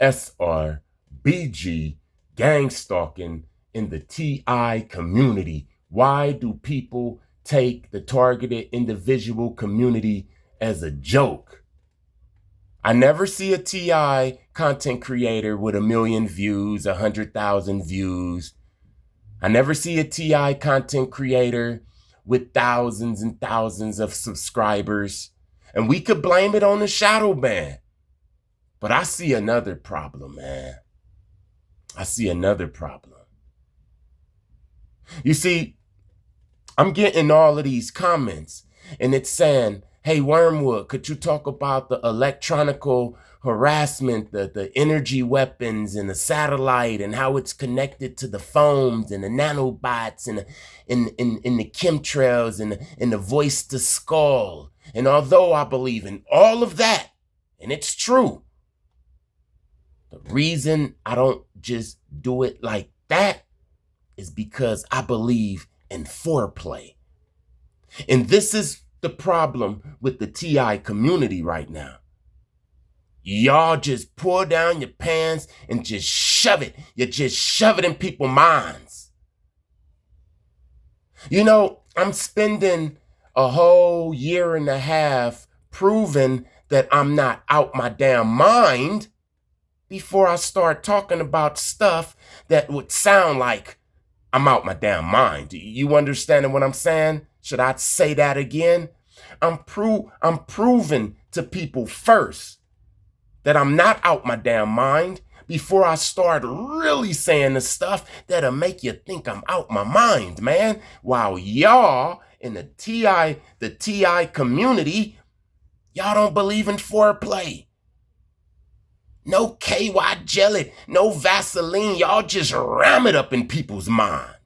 SR&BG Gangstalking in the TI community. Why do people take the targeted individual community as a joke? I never see a TI content creator with 1 million views, 100,000 views. I never see a TI content creator with thousands and thousands of subscribers. And we could blame it on the shadow ban. But I see another problem, man. I see another problem. You see, I'm getting all of these comments and it's saying, hey, Wormwood, could you talk about the electronical harassment, the energy weapons and the satellite and how it's connected to the phones and the nanobots and the chemtrails and the voice to skull. And although I believe in all of that, and it's true, the reason I don't just do it like that is because I believe in foreplay. And this is the problem with the TI community right now. Y'all just pull down your pants and just shove it. You just shove it in people's minds. You know, I'm spending a whole year and a half proving that I'm not out my damn mind before I start talking about stuff that would sound like I'm out my damn mind. You understanding what I'm saying? Should I say that again? I'm proving to people first that I'm not out my damn mind before I start really saying the stuff that'll make you think I'm out my mind, man. While y'all in the TI community, y'all don't believe in foreplay. No KY jelly, no Vaseline. Y'all just ram it up in people's mind.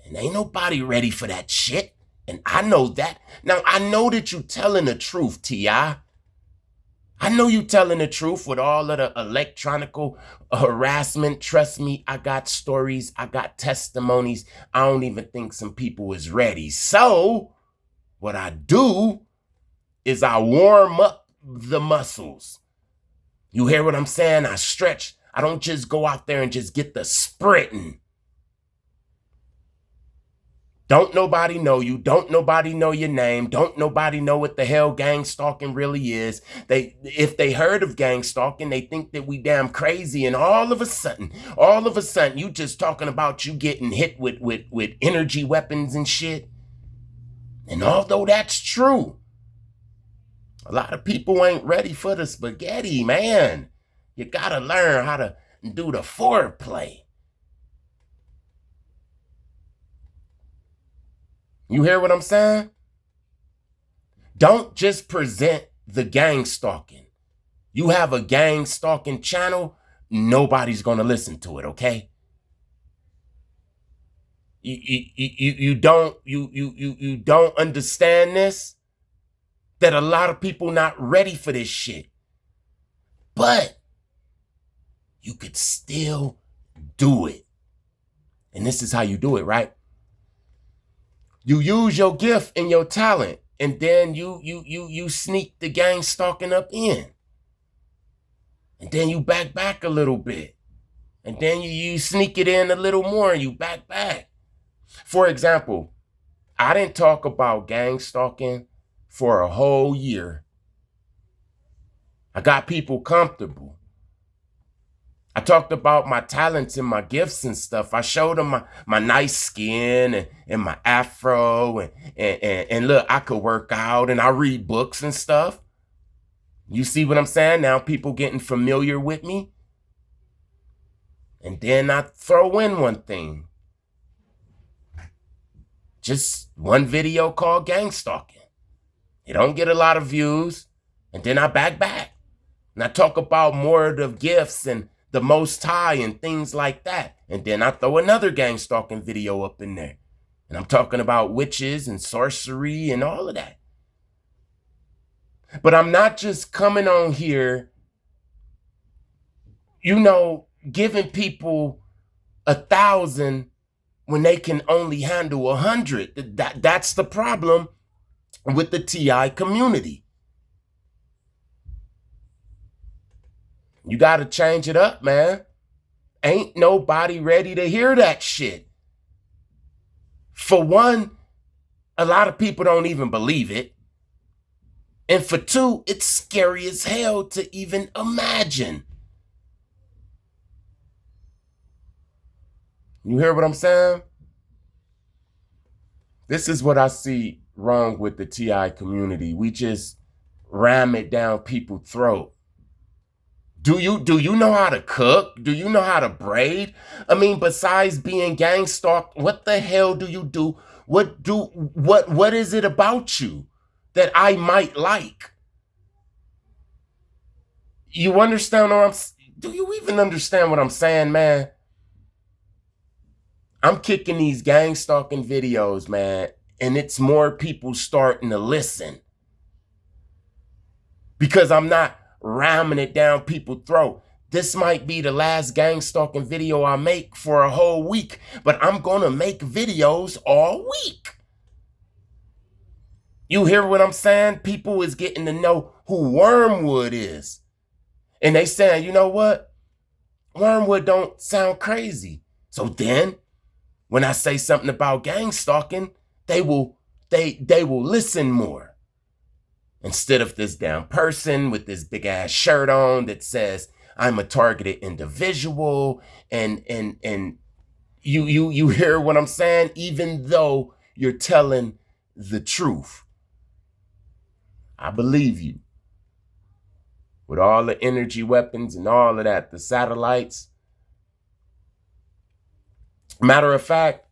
And ain't nobody ready for that shit. And I know that. Now, I know that you telling the truth, T.I. I know you telling the truth with all of the electronical harassment. Trust me, I got stories. I got testimonies. I don't even think some people is ready. So what I do is I warm up the muscles. You hear what I'm saying? I stretch. I don't just go out there and just get the sprinting. Don't nobody know you. Don't nobody know your name. Don't nobody know what the hell gang stalking really is. If they heard of gang stalking, they think that we damn crazy. And all of a sudden, you just talking about you getting hit with energy weapons and shit. And although that's true, a lot of people ain't ready for the spaghetti, man. You gotta learn how to do the foreplay. You hear what I'm saying? Don't just present the gang stalking. You have a gang stalking channel, nobody's gonna listen to it, okay? You don't understand this? That a lot of people not ready for this shit. But you could still do it. And this is how you do it, right? You use your gift and your talent, and then you sneak the gang stalking up in. And then you back a little bit. And then you sneak it in a little more and you back. For example, I didn't talk about gang stalking for a whole year. I got people comfortable. I talked about my talents and my gifts and stuff. I showed them my nice skin and my afro and look, I could work out and I read books and stuff. You see what I'm saying? Now people getting familiar with me. And then I throw in one thing. Just one video called gang stalking. It don't get a lot of views. And then I back. And I talk about more of the gifts and the Most High and things like that. And then I throw another gang stalking video up in there. And I'm talking about witches and sorcery and all of that. But I'm not just coming on here, giving people 1,000 when they can only handle 100. That's the problem with the TI community. You got to change it up, man. Ain't nobody ready to hear that shit. For one, a lot of people don't even believe it. And for two, it's scary as hell to even imagine. You hear what I'm saying? This is what I see wrong with the TI community. We just ram it down people's throat. Do you know how to cook? Do you know how to braid? I mean, besides being gang stalked, what the hell do you do? What is it about you that I might like? You understand what do you even understand what I'm saying, man? I'm kicking these gang stalking videos, man, and it's more people starting to listen. Because I'm not ramming it down people's throat. This might be the last gang stalking video I make for a whole week, but I'm gonna make videos all week. You hear what I'm saying? People is getting to know who Wormwood is. And they saying, you know what? Wormwood don't sound crazy. So then, when I say something about gang stalking, they will listen more. Instead of this damn person with this big ass shirt on that says I'm a targeted individual, and you hear what I'm saying, even though you're telling the truth. I believe you. With all the energy weapons and all of that, the satellites. Matter of fact,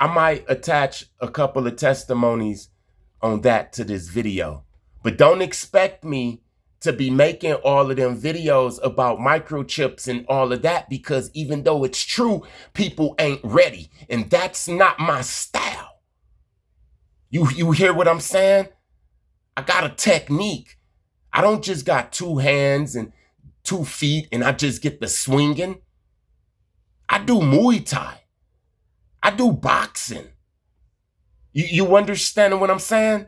I might attach a couple of testimonies on that to this video. But don't expect me to be making all of them videos about microchips and all of that, because even though it's true, people ain't ready. And that's not my style. You hear what I'm saying? I got a technique. I don't just got 2 hands and 2 feet and I just get the swinging. I do Muay Thai. I do boxing. You understand what I'm saying?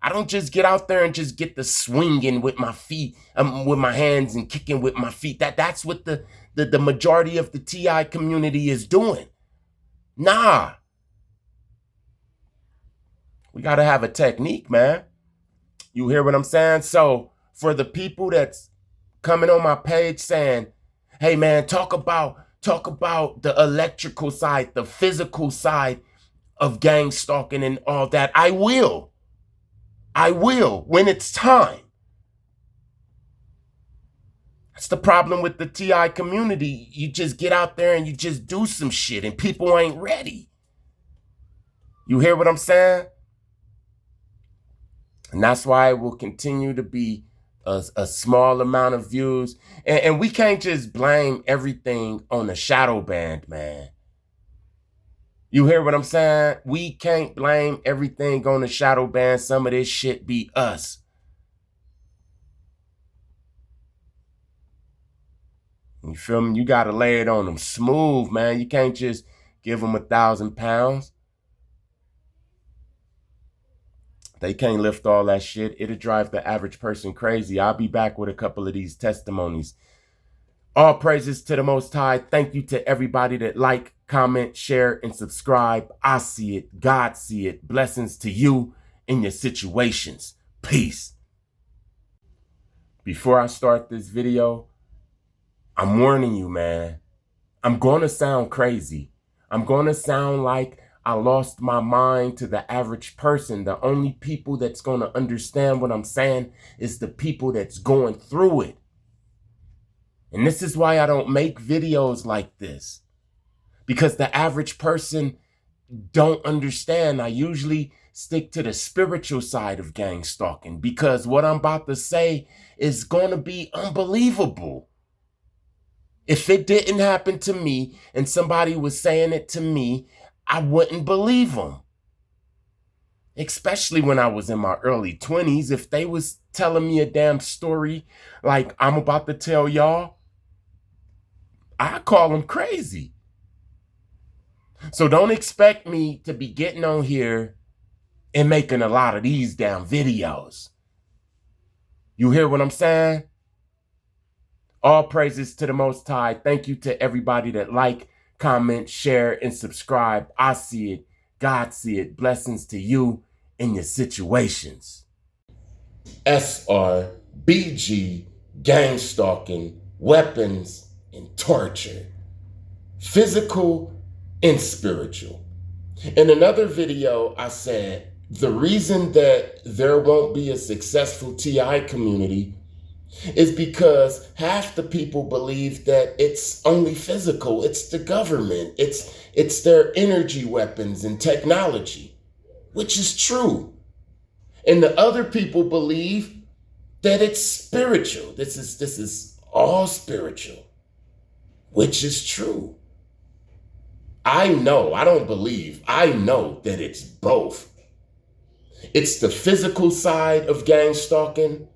I don't just get out there and just get the swinging with my feet, with my hands, and kicking with my feet. That's what the majority of the TI community is doing. Nah. We got to have a technique, man. You hear what I'm saying? So for the people that's coming on my page saying, hey, man, talk about the electrical side, the physical side of gang stalking and all that, I will when it's time. That's the problem with the TI community. You just get out there and you just do some shit and people ain't ready. You hear what I'm saying? And that's why it will continue to be a small amount of views. And we can't just blame everything on the shadow band, man. You hear what I'm saying? We can't blame everything on the shadow band. Some of this shit be us. You feel me? You got to lay it on them smooth, man. You can't just give them 1,000 pounds. They can't lift all that shit. It'll drive the average person crazy. I'll be back with a couple of these testimonies. All praises to the Most High. Thank you to everybody that like, comment, share, and subscribe. I see it. God see it. Blessings to you in your situations. Peace. Before I start this video, I'm warning you, man. I'm going to sound crazy. I'm going to sound like I lost my mind to the average person. The only people that's going to understand what I'm saying is the people that's going through it. And this is why I don't make videos like this. Because the average person don't understand. I usually stick to the spiritual side of gang stalking, because what I'm about to say is going to be unbelievable. If it didn't happen to me and somebody was saying it to me, I wouldn't believe them. Especially when I was in my early 20s. If they was telling me a damn story like I'm about to tell y'all, I call them crazy. So don't expect me to be getting on here and making a lot of these damn videos. You hear what I'm saying? All praises to the Most High. Thank you to everybody that like, comment, share, and subscribe. I see it. God see it. Blessings to you in your situations. SR&BG, Gangstalking, weapons, and torture. Physical and spiritual. In another video, I said, the reason that there won't be a successful TI community is because half the people believe that it's only physical. It's the government. It's their energy weapons and technology, which is true. And the other people believe that it's spiritual. This is all spiritual, which is true. I know, I don't believe, I know that it's both. It's the physical side of gang stalking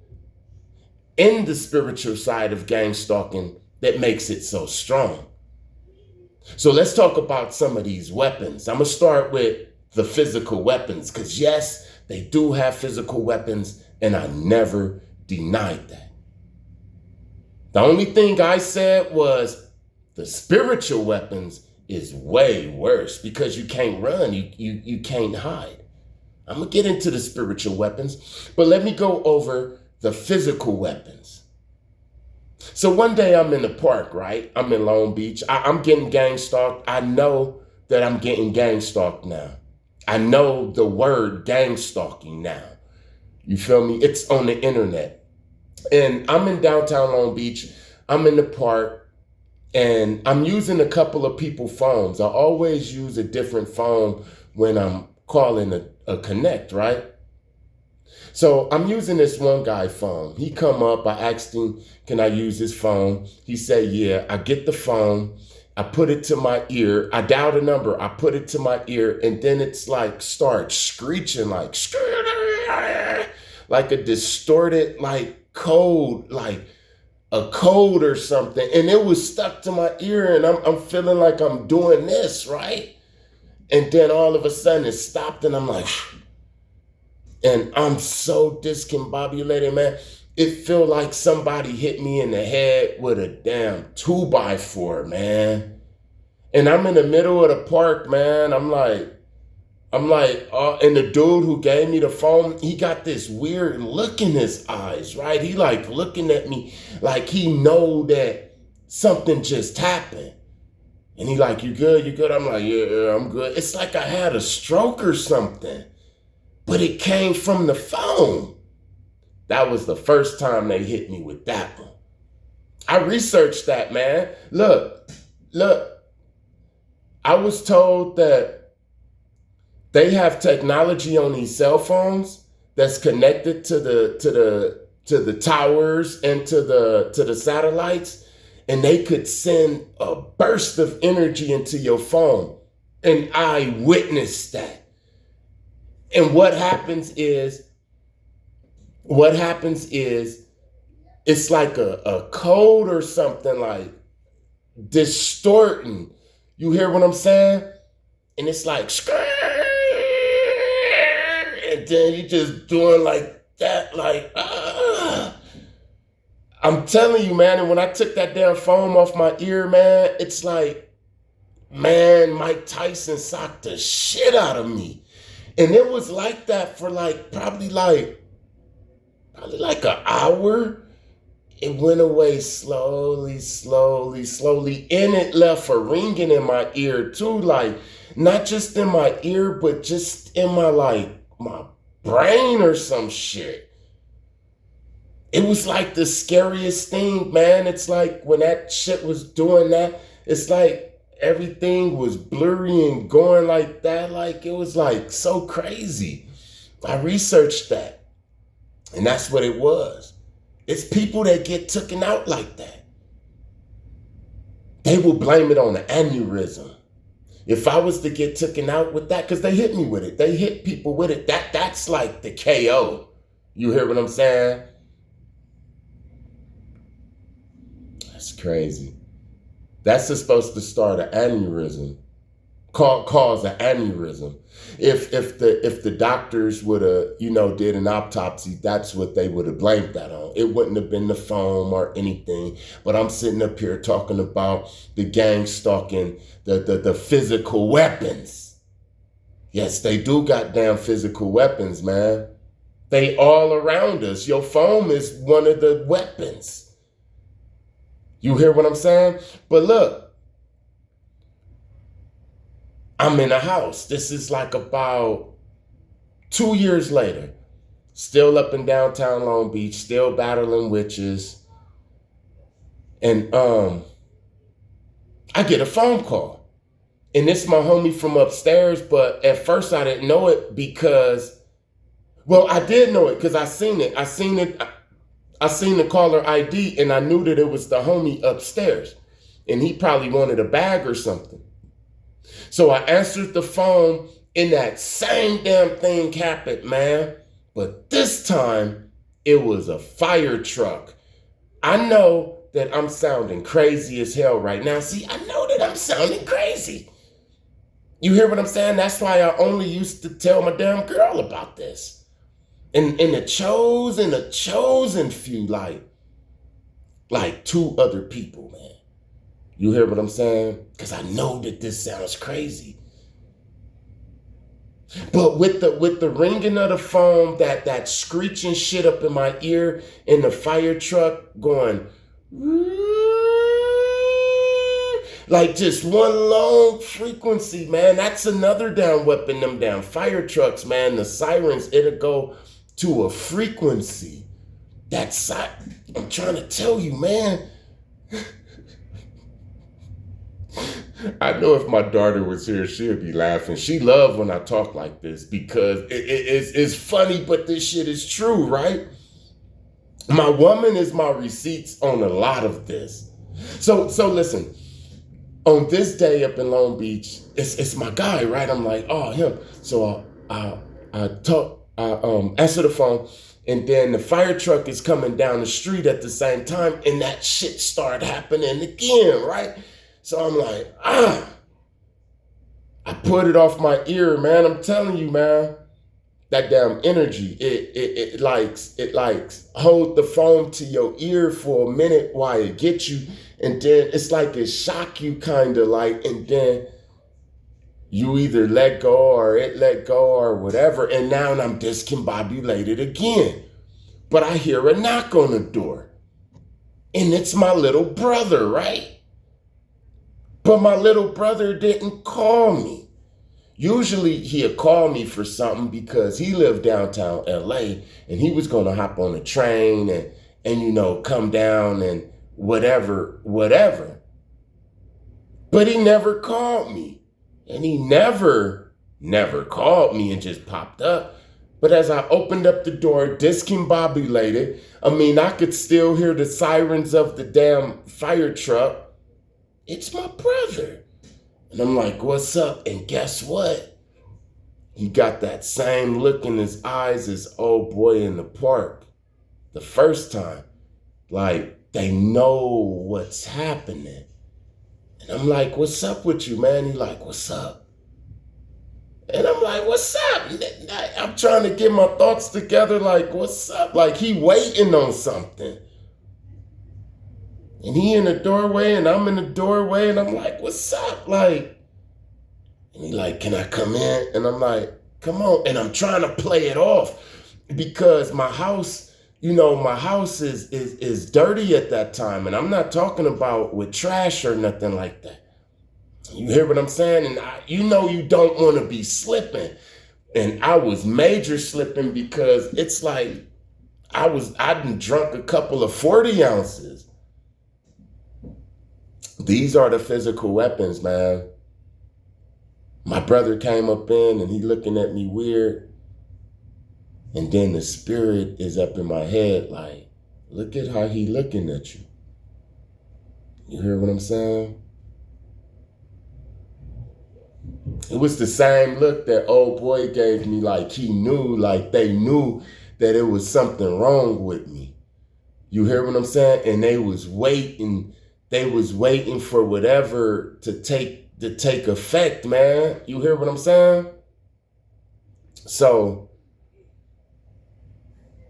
and the spiritual side of gang stalking that makes it so strong. So let's talk about some of these weapons. I'm gonna start with the physical weapons, because yes, they do have physical weapons, and I never denied that. The only thing I said was the spiritual weapons is way worse because you can't run, you can't hide. I'm gonna get into the spiritual weapons, but let me go over the physical weapons. So one day I'm in the park, right? I'm in Long Beach. I'm getting gang stalked. I know that I'm getting gang stalked now. I know the word gang stalking now. You feel me? It's on the internet. And I'm in downtown Long Beach. I'm in the park. And I'm using a couple of people's phones. I always use a different phone when I'm calling a connect, right? So I'm using this one guy's phone. He come up, I asked him, can I use his phone? He said, yeah. I get the phone, I put it to my ear, I dial the number, I put it to my ear, and then it's like starts screeching like a distorted like code, like a code or something, and it was stuck to my ear, and I'm feeling like I'm doing this, right? And then all of a sudden it stopped, and I'm like, and I'm so discombobulated, man. It felt like somebody hit me in the head with a damn 2x4, man. And I'm in the middle of the park, man. I'm like, and the dude who gave me the phone, he got this weird look in his eyes, right? He like looking at me like he know that something just happened. And he like, you good? You good? I'm like, yeah, I'm good. It's like I had a stroke or something, but it came from the phone. That was the first time they hit me with that one. I researched that, man. Look, I was told that they have technology on these cell phones that's connected to the towers and to the satellites, and they could send a burst of energy into your phone. And I witnessed that. And what happens is it's like a code or something, like distorting. You hear what I'm saying? And it's like, and then you just doing like that, like, I'm telling you, man, and when I took that damn foam off my ear, man, it's like, man, Mike Tyson socked the shit out of me. And it was like that for like, probably like an hour. It went away slowly, and it left a ringing in my ear too, like, not just in my ear, but just in my brain or some shit. It was like the scariest thing, man. It's like when that shit was doing that, it's like everything was blurry and going like that. Like it was like so crazy. I researched that, and that's what it was. It's people that get taken out like that. They will blame it on the aneurysm. If I was to get taken out with that, because they hit me with it. They hit people with it. That's like the KO. You hear what I'm saying? That's crazy. That's supposed to start an aneurysm. cause an aneurysm. If the doctors would have, did an autopsy, that's what they would have blamed that on. It wouldn't have been the foam or anything. But I'm sitting up here talking about the gang stalking, the physical weapons. Yes, they do goddamn physical weapons, man. They all around us. Your foam is one of the weapons. You hear what I'm saying? But look, I'm in a house. This is like about 2 years later. Still up in downtown Long Beach, still battling witches. And I get a phone call. And it's my homie from upstairs, but at first I didn't know it because, well, I did know it because I seen it. I seen the caller ID and I knew that it was the homie upstairs. And he probably wanted a bag or something. So I answered the phone and that same damn thing happened, man. But this time it was a fire truck. I know that I'm sounding crazy as hell right now. See, I know that I'm sounding crazy. You hear what I'm saying? That's why I only used to tell my damn girl about this. And the chosen few, like 2 other people, man. You hear what I'm saying? Because I know that this sounds crazy. But with the ringing of the phone, that screeching shit up in my ear, and the fire truck going, like just one long frequency, man. That's another down weapon, them damn fire trucks, man. The sirens, it'll go to a frequency. I'm trying to tell you, man. I know if my daughter was here, she'd be laughing. She loves when I talk like this because it's funny, but this shit is true, right? My woman is my receipts on a lot of this. So listen, on this day up in Long Beach, it's my guy, right? I'm like, oh, him. So I answer the phone, and then the fire truck is coming down the street at the same time, and that shit started happening again, right? So I'm like, I put it off my ear, man. I'm telling you, man, that damn energy, it likes hold the phone to your ear for a minute while it gets you, and then it's like it shock you kind of like, and then you either let go or it let go or whatever, and now I'm discombobulated again. But I hear a knock on the door, and it's my little brother, right? But my little brother didn't call me. Usually he'd call me for something because he lived downtown LA and he was going to hop on a train and come down and whatever. But he never called me. And he never called me and just popped up. But as I opened up the door, discombobulated, I could still hear the sirens of the damn fire truck. It's my brother. And I'm like, what's up? And guess what? He got that same look in his eyes as old boy in the park the first time. Like, they know what's happening. And I'm like, what's up with you, man? He like, what's up? And I'm like, what's up? I'm trying to get my thoughts together, like, what's up? Like, he waiting on something. And he in the doorway and I'm in the doorway and I'm like, what's up? Like, and he like, can I come in? And I'm like, come on. And I'm trying to play it off because my house, my house is dirty at that time. And I'm not talking about with trash or nothing like that. You hear what I'm saying? And you don't want to be slipping. And I was major slipping because it's like I'd drunk a couple of 40 ounces. These are the physical weapons, man. My brother came up in and he looking at me weird. And then the spirit is up in my head like, look at how he looking at you. You hear what I'm saying? It was the same look that old boy gave me, like he knew, like they knew that it was something wrong with me. You hear what I'm saying? And they was waiting for whatever to take to take effect, man. You hear what I'm saying? So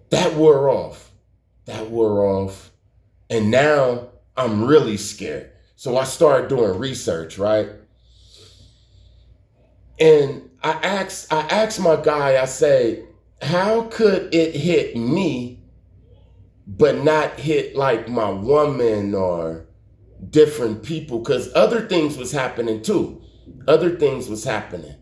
that wore off. That wore off. And now I'm really scared. So I started doing research, right? And I asked my guy, I say, how could it hit me but not hit like my woman or different people? Because other things was happening too. Other things was happening.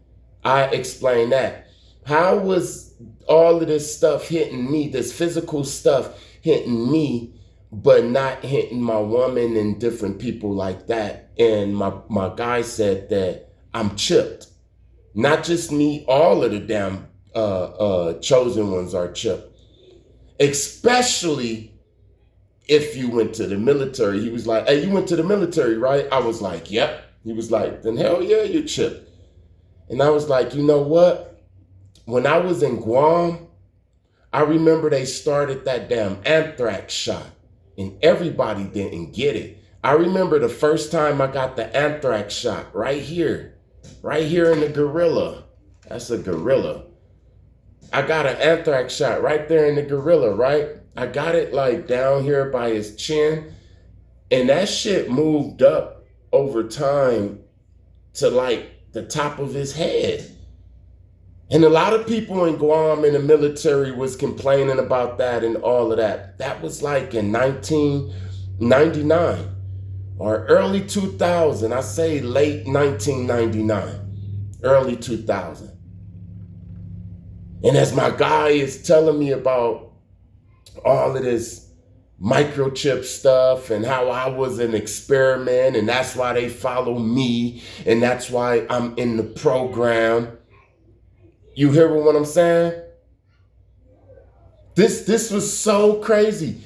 I explained that. How was all of this stuff hitting me, this physical stuff hitting me, but not hitting my woman and different people like that? And my guy said that I'm chipped. Not just me, all of the damn chosen ones are chipped. Especially if you went to the military. He was like, hey, you went to the military, right? I was like, yep. He was like, then hell yeah, you're chipped. And I was like, you know what? When I was in Guam, I remember they started that damn anthrax shot and everybody didn't get it. I remember the first time I got the anthrax shot right here in the gorilla. That's a gorilla. I got an anthrax shot right there in the gorilla, right? I got it like down here by his chin, and that shit moved up over time to like the top of his head. And a lot of people in Guam in the military was complaining about that and all of that. That was like in 1999 or early 2000. I say late 1999, early 2000. And as my guy is telling me about all of this microchip stuff and how I was an experiment and that's why they follow me and that's why I'm in the program. You hear what I'm saying? This was so crazy.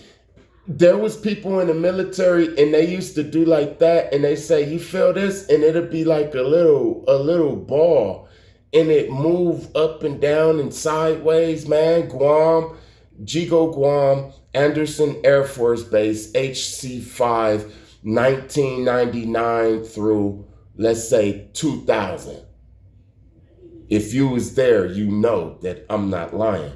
There was people in the military and they used to do like that and they say, you feel this? And it'll be like a little ball and it move up and down and sideways, man. Guam, Jigo Guam, Anderson Air Force Base, HC5, 1999 through, let's say, 2000. If you was there, you know that I'm not lying,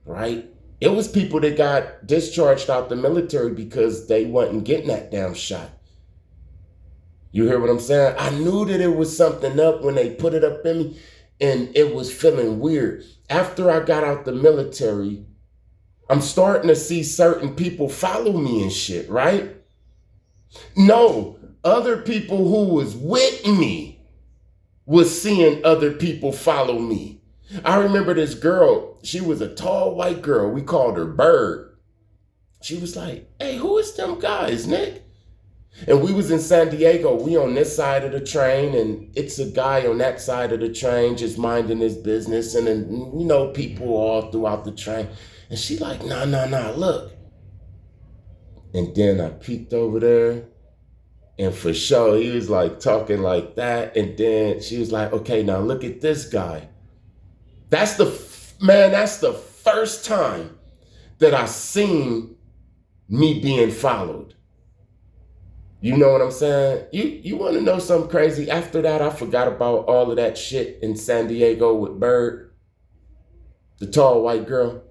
right? It was people that got discharged out the military because they wasn't getting that damn shot. You hear what I'm saying? I knew that it was something up when they put it up in me, and it was feeling weird. After I got out the military, I'm starting to see certain people follow me and shit, right? No, other people who was with me was seeing other people follow me. I remember this girl, she was a tall white girl. We called her Bird. She was like, hey, who is them guys, Nick? And we was in San Diego. We on this side of the train, and it's a guy on that side of the train just minding his business. And then, you know, people all throughout the train. And she like, nah, look. And then I peeked over there. And for sure, he was like talking like that. And then she was like, okay, now look at this guy. That's the first time that I seen me being followed. You know what I'm saying? You want to know something crazy? After that, I forgot about all of that shit in San Diego with Bird, the tall white girl.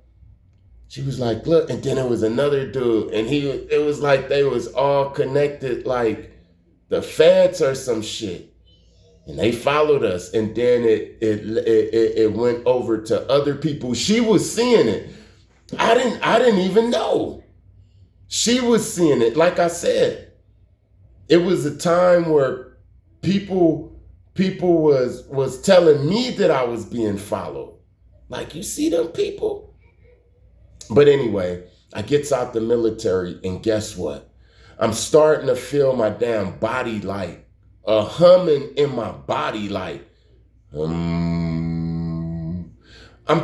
She was like, look, and then it was another dude. And it was like they was all connected like the feds or some shit, and they followed us. And then it went over to other people. She was seeing it. I didn't even know. She was seeing it. Like I said, it was a time where people was telling me that I was being followed. Like, you see them people? But anyway, I gets out the military, and guess what? I'm starting to feel my damn body like a humming in my body like, I'm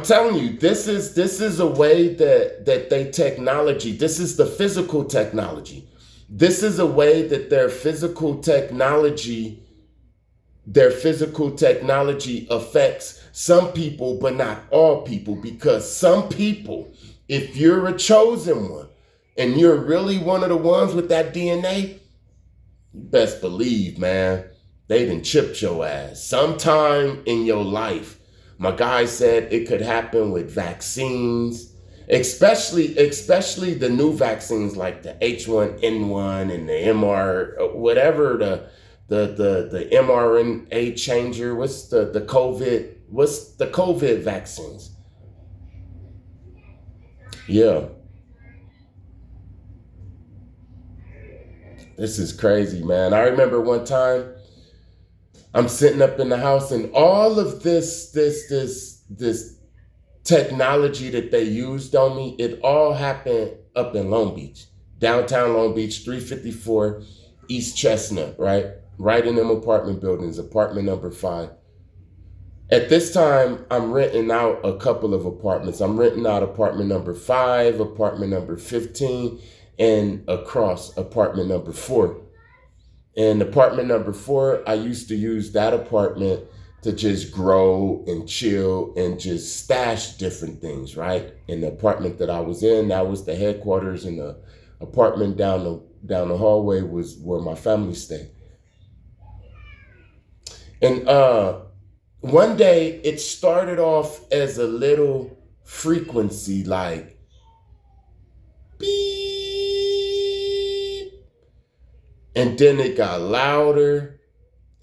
telling you, this is a way that they technology, this is the physical technology. This is a way that their physical technology affects some people, but not all people, because some people, if you're a chosen one, and you're really one of the ones with that DNA, you best believe, man, They done chipped your ass. Sometime in your life, my guy said it could happen with vaccines, especially the new vaccines like the H1N1 and the whatever the mRNA changer. What's the COVID? What's the COVID vaccines? Yeah. This is crazy, man. I remember one time I'm sitting up in the house and all of this technology that they used on me, it all happened up in Long Beach, downtown Long Beach, 354 East Chestnut, right? Right in them apartment buildings, apartment number 5. At this time, I'm renting out a couple of apartments. I'm renting out apartment number 5, apartment number 15, and across apartment number 4. And apartment number 4, I used to use that apartment to just grow and chill and just stash different things, right? In the apartment that I was in, that was the headquarters, and the apartment down the hallway was where my family stayed. And one day it started off as a little frequency like beep, and then it got louder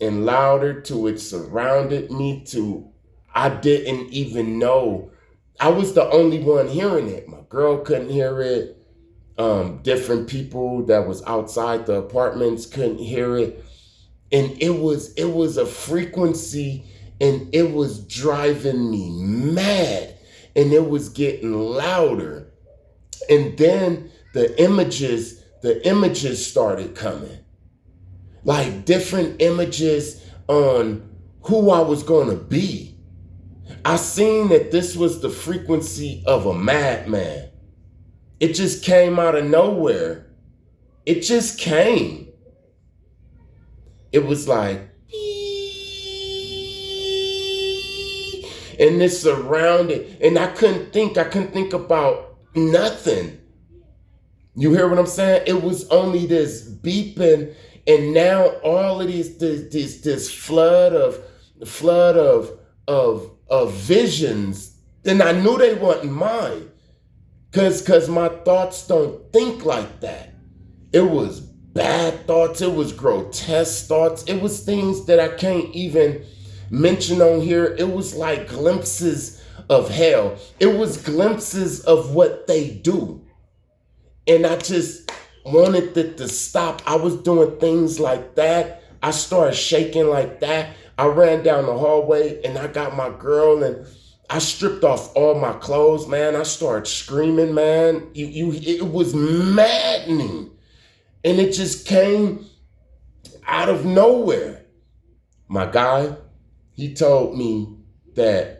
and louder till it surrounded me to I didn't even know. I was the only one hearing it. My girl couldn't hear it. Different people that was outside the apartments couldn't hear it. And it was a frequency, and it was driving me mad, and it was getting louder. And then the images started coming. Like different images on who I was going to be. I seen that this was the frequency of a madman. It just came out of nowhere. It just came. It was like, and this surrounded, and I couldn't think about nothing. You hear what I'm saying? It was only this beeping. And now all of this flood of visions, and I knew they wasn't mine, cause my thoughts don't think like that. It was bad thoughts. It was grotesque thoughts. It was things that I can't even mention on here. It was like glimpses of hell. It was glimpses of what they do, and I just wanted it to stop. I was doing things like that. I started shaking like that. I ran down the hallway and I got my girl and I stripped off all my clothes, man. I started screaming, man. It was maddening. And it just came out of nowhere. My guy, he told me that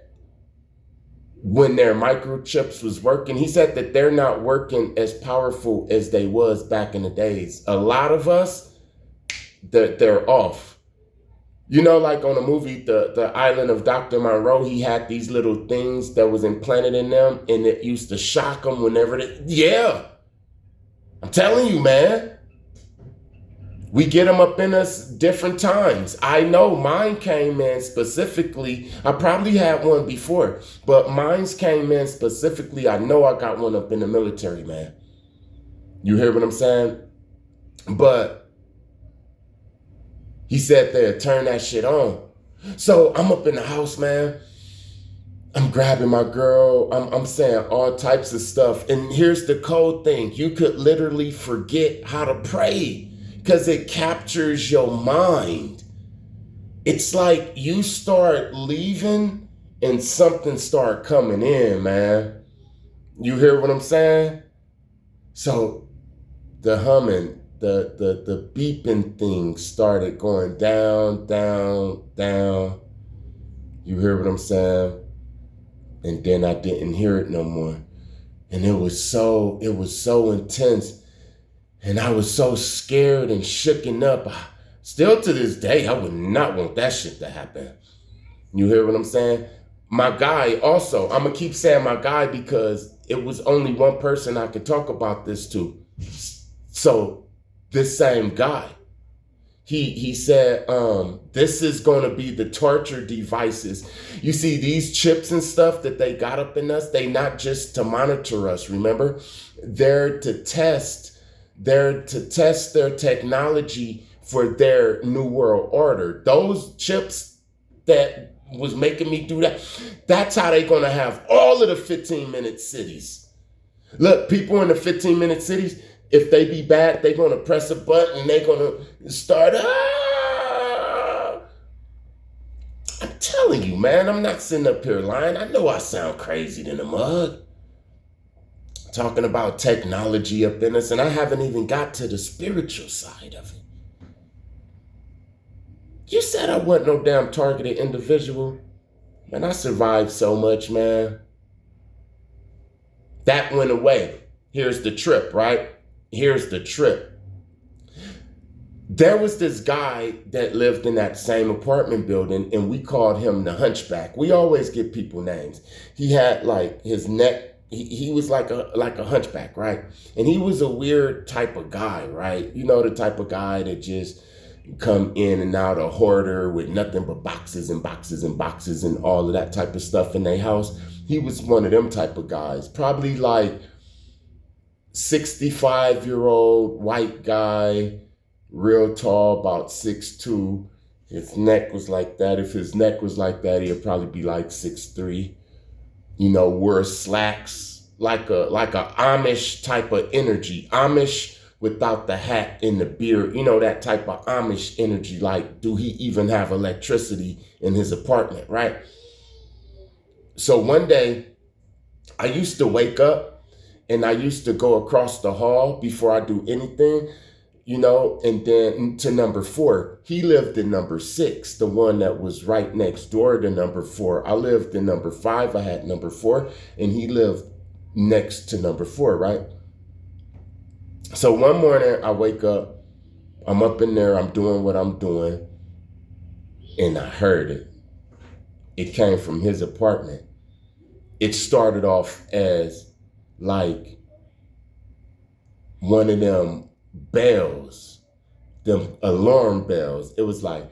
when their microchips was working, he said that they're not working as powerful as they was back in the days. A lot of us, they're off. You know, like on the movie, the Island of Dr. Monroe, he had these little things that was implanted in them, and it used to shock them whenever yeah. I'm telling you, man. We get them up in us different times. I know mine came in specifically. I probably had one before, but mine's came in specifically. I know I got one up in the military, man. You hear what I'm saying? But he said they'd turn that shit on. So I'm up in the house, man. I'm grabbing my girl. I'm saying all types of stuff. And here's the cold thing. You could literally forget how to pray, because it captures your mind. It's like you start leaving and something start coming in, man. You hear what I'm saying? So the humming, the beeping thing started going down, down, down. You hear what I'm saying? And then I didn't hear it no more. And it was so intense. And I was so scared and shooken up. Still to this day, I would not want that shit to happen. You hear what I'm saying? My guy also, I'm going to keep saying my guy because it was only one person I could talk about this to. So this same guy, He said, this is going to be the torture devices. You see, these chips and stuff that they got up in us, they not just to monitor us, remember? They're to test their technology for their new world order. Those chips that was making me do that, that's how they're going to have all of the 15-minute cities. Look, people in the 15-minute cities, if they be bad, they're going to press a button and they're going to start. I'm telling you, man, I'm not sitting up here lying. I know I sound crazy than a mug. Talking about technology up in us, and I haven't even got to the spiritual side of it. You said I wasn't no damn targeted individual. Man, I survived so much, man. That went away. Here's the trip, right? Here's the trip. There was this guy that lived in that same apartment building, and we called him the Hunchback. We always give people names. He had like his neck, he was like a hunchback, right? And he was a weird type of guy, right? You know, the type of guy that just come in and out, a hoarder with nothing but boxes and boxes and boxes and all of that type of stuff in their house. He was one of them type of guys, probably like 65-year-old white guy, real tall, about 6'2". His neck was like that. If his neck was like that, he'd probably be like 6'3". You know, wore slacks, like a Amish type of energy. Amish without the hat and the beard. You know, that type of Amish energy. Like, do he even have electricity in his apartment, right? So one day, I used to wake up and I used to go across the hall before I do anything, you know, and then to number 4. He lived in number 6, the one that was right next door to number 4. I lived in number 5. I had number 4, and he lived next to number 4, right? So one morning I wake up, I'm up in there, I'm doing what I'm doing, and I heard it. It came from his apartment. It started off as like one of them bells, them alarm bells. It was like,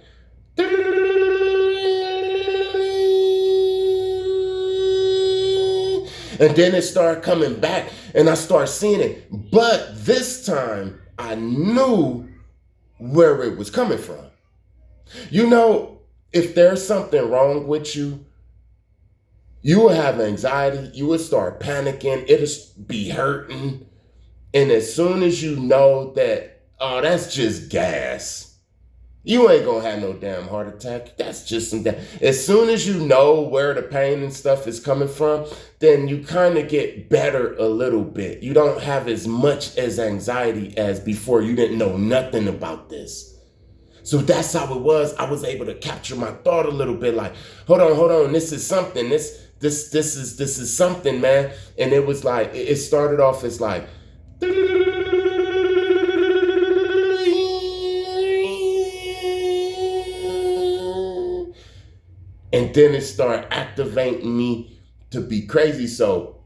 and then it started coming back and I started seeing it. But this time I knew where it was coming from. You know, if there's something wrong with you, you will have anxiety, you will start panicking, it'll be hurting. And as soon as you know that, oh, that's just gas, you ain't gonna have no damn heart attack. That's just some gas. As soon as you know where the pain and stuff is coming from, then you kind of get better a little bit. You don't have as much as anxiety as before. You didn't know nothing about this. So that's how it was. I was able to capture my thought a little bit, like, hold on, this is something. This is something, man. And it was like, it started off as like, and then it started activating me to be crazy. So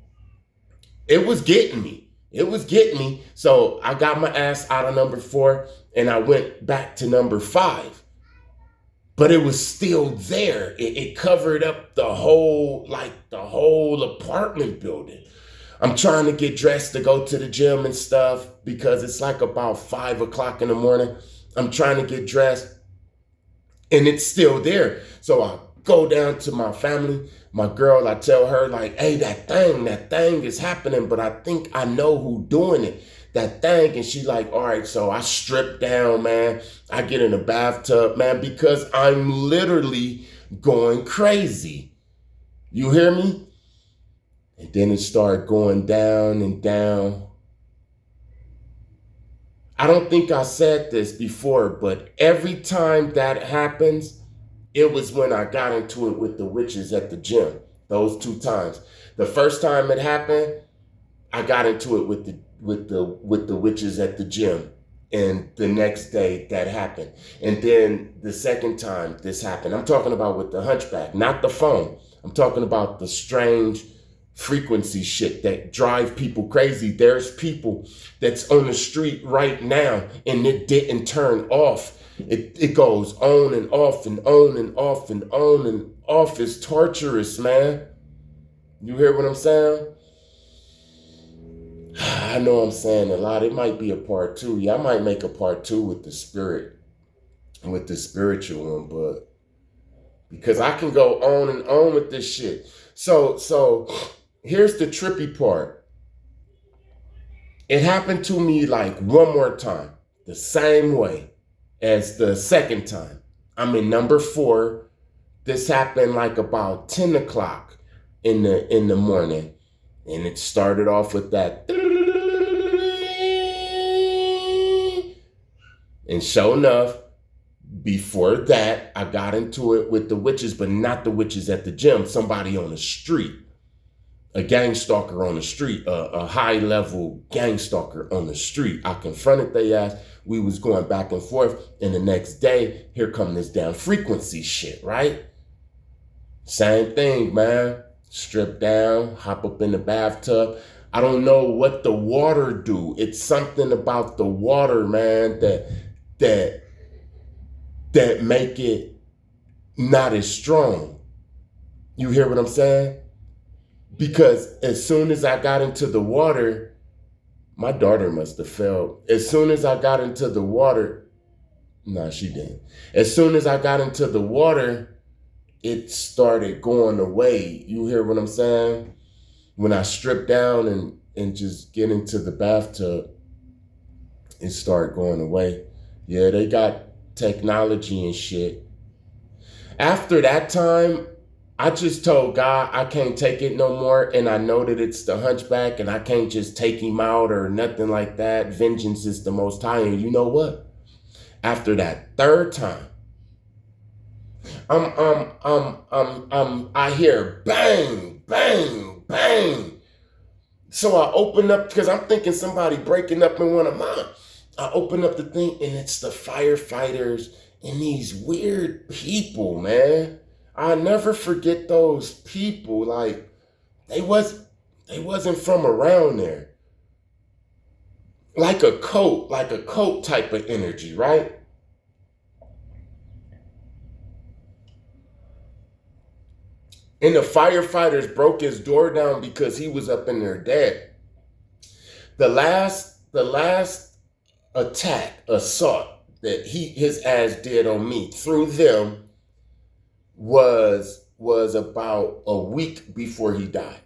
it was getting me. So I got my ass out of number 4 and I went back to number 5. But it was still there. It covered up the whole apartment building. I'm trying to get dressed to go to the gym and stuff because it's like about 5 o'clock in the morning. I'm trying to get dressed and it's still there. So I go down to my family, my girl, I tell her like, hey, that thing is happening, but I think I know who doing it. That thing. And she like, all right, so I strip down, man. I get in the bathtub, man, because I'm literally going crazy. You hear me? And then it started going down and down. I don't think I said this before, but every time that happens, it was when I got into it with the witches at the gym. Those 2 times. The first time it happened, I got into it with the witches at the gym, and the next day that happened. And then the second time this happened, I'm talking about with the hunchback, not the phone. I'm talking about the strange frequency shit that drive people crazy. There's people that's on the street right now and it didn't turn off. It goes on and off and on and off and on and off. It's torturous, man. You hear what I'm saying? I know I'm saying a lot. It might be a part two. Yeah, I might make a part two with the spirit, with the spiritual one, but because I can go on and on with this shit. So here's the trippy part. It happened to me like one more time, the same way as the second time. I'm in number 4. This happened like about 10 o'clock in the morning. And it started off with that. And sure enough, before that, I got into it with the witches, but not the witches at the gym. Somebody on the street, a gang stalker on the street, a high-level gang stalker on the street. I confronted their ass. We was going back and forth. And the next day, here come this damn frequency shit, right? Same thing, man. Strip down, hop up in the bathtub. I don't know what the water do. It's something about the water, man, that make it not as strong. You hear what I'm saying? Because as soon as I got into the water, my daughter must have fell. As soon as I got into the water, nah, she didn't. As soon as I got into the water, it started going away. You hear what I'm saying? When I stripped down and just get into the bathtub, it started going away. Yeah, they got technology and shit. After that time, I just told God I can't take it no more, and I know that it's the hunchback and I can't just take him out or nothing like that. Vengeance is the Most High. And you know what? After that third time, I hear bang, bang, bang. So I open up, because I'm thinking somebody breaking up in one of mine. I open up the thing and it's the firefighters and these weird people, man. I never forget those people. Like they wasn't from around there. Like a cult type of energy, right? And the firefighters broke his door down because he was up in there dead. The last assault that his ass did on me through them was about a week before he died.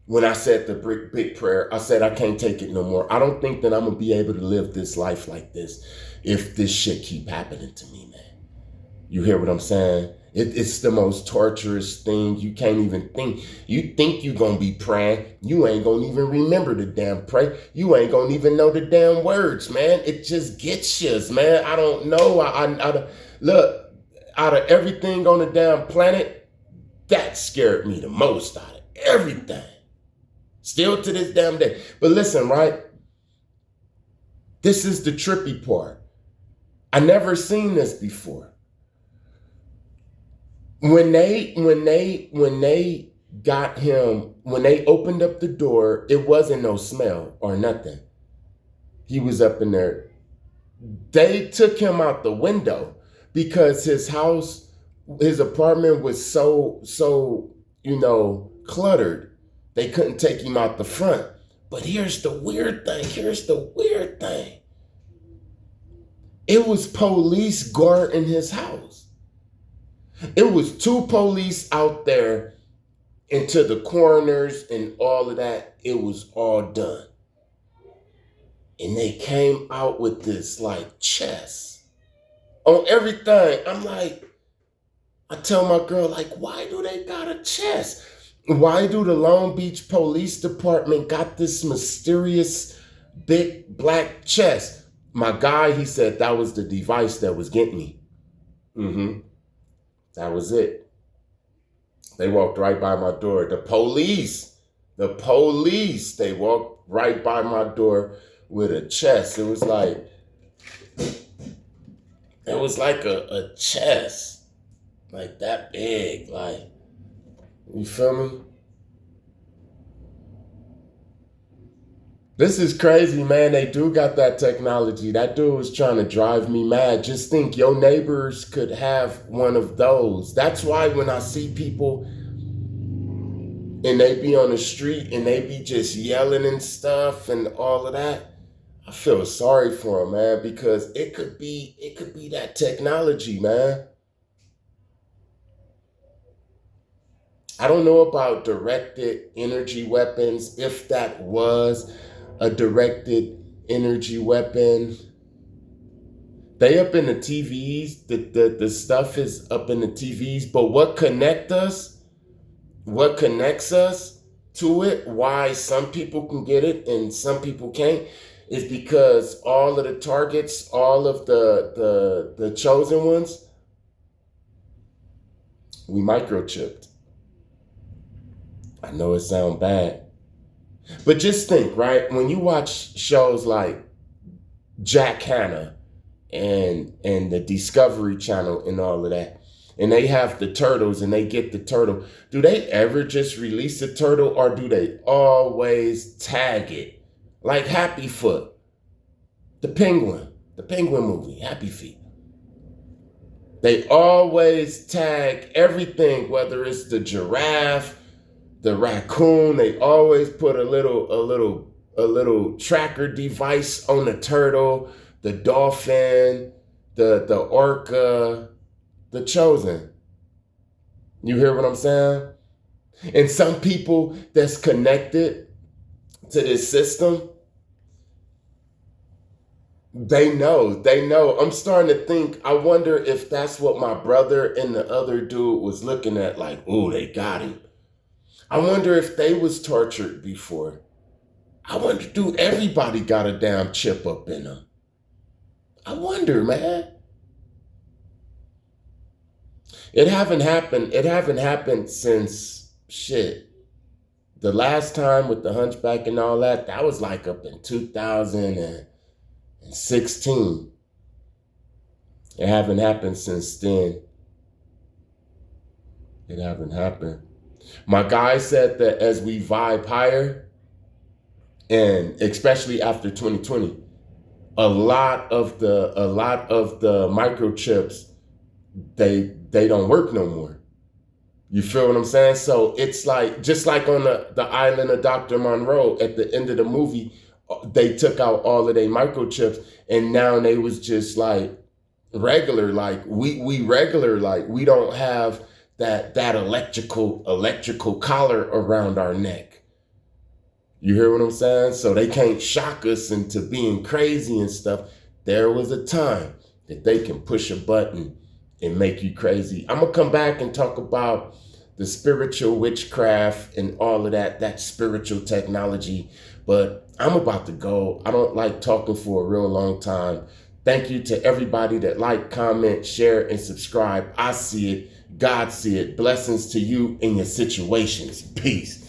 When I said the big prayer, I said I can't take it no more. I don't think that I'm gonna be able to live this life like this if this shit keep happening to me, man. You hear what I'm saying? It's the most torturous thing. You can't even think. You think you gonna be praying. You ain't gonna even remember the damn pray. You ain't gonna even know the damn words, man. It just gets you, man. I don't know. Look, out of everything on the damn planet, that scared me the most out of everything. Still to this damn day. But listen, right? This is the trippy part. I never seen this before. When they got him, when they opened up the door, it wasn't no smell or nothing. He was up in there. They took him out the window because his apartment was so cluttered. They couldn't take him out the front. But here's the weird thing. It was police guarding his house. It was 2 police out there, into the coroners and all of that. It was all done. And they came out with this like chest on everything. I'm like, I tell my girl, like, why do they got a chest? Why do the Long Beach Police Department got this mysterious big black chest? My guy, he said that was the device that was getting me. That was it. They walked right by my door. The police, they walked right by my door with a chest. It was like a chest, like that big, like, you feel me? This is crazy, man. They do got that technology. That dude was trying to drive me mad. Just think your neighbors could have one of those. That's why when I see people and they be on the street and they be just yelling and stuff and all of that, I feel sorry for them, man, because it could be that technology, man. I don't know about directed energy weapons. If that was a directed energy weapon, they up in the TVs. The stuff is up in the TVs. But what connects us to it, why some people can get it and some people can't, is because all of the targets, all of the chosen ones, we microchipped. I know it sounds bad, but just think, right? When you watch shows like Jack Hanna and the Discovery Channel and all of that, and they have the turtles and they get the turtle, do they ever just release the turtle or do they always tag it? Like Happy Foot, the penguin movie, Happy Feet. They always tag everything, whether it's the giraffe, the raccoon. They always put a little tracker device on the turtle, the dolphin, the orca, the chosen. You hear what I'm saying? And some people that's connected to this system, they know. I'm starting to think, I wonder if that's what my brother and the other dude was looking at, like, oh, they got him. I wonder if they was tortured before. I wonder, do everybody got a damn chip up in them? I wonder, man. It haven't happened since shit. The last time with the hunchback and all that, that was like up in 2016. It haven't happened since then. It haven't happened. My guy said that as we vibe higher, and especially after 2020, a lot of the microchips, they don't work no more. You feel what I'm saying? So it's like, just like on the island of Dr. Monroe at the end of the movie, they took out all of their microchips and now they was just like regular, like we regular, like we don't have that electrical collar around our neck. You hear what I'm saying? So they can't shock us into being crazy and stuff. There was a time that they can push a button and make you crazy. I'm gonna come back and talk about the spiritual witchcraft and all of that spiritual technology, but I'm about to go. I don't like talking for a real long time. Thank you to everybody that like, comment, share, and subscribe. I see it. God see it. Blessings to you in your situations. Peace.